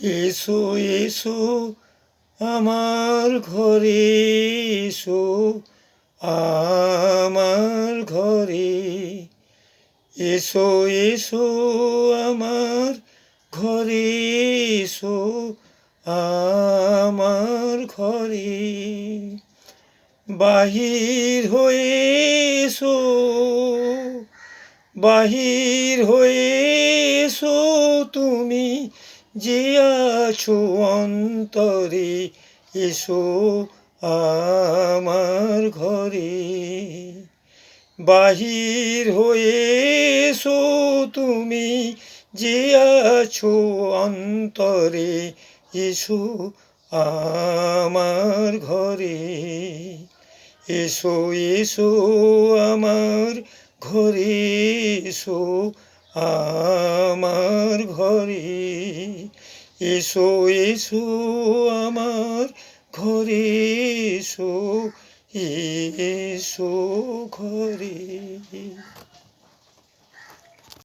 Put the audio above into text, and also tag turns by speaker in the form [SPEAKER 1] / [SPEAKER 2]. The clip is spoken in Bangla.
[SPEAKER 1] এসো এসো আমার ঘরে, এসো আমার ঘরে, এসো এসো আমার ঘরে, এসো আমার ঘরে। বাহির হয়ে এসো, বাহির হয়ে এসো তুমি যে আছো অন্তরে, এসো আমার ঘরে। বাহির হয়ে এসো তুমি যে আছো অন্তরে, এসো আমার ঘরে। এসো এসো আমার ঘরে, এসো আমার ঘরে, এসো এসো আমার ঘরে, এসো এসো ঘরে।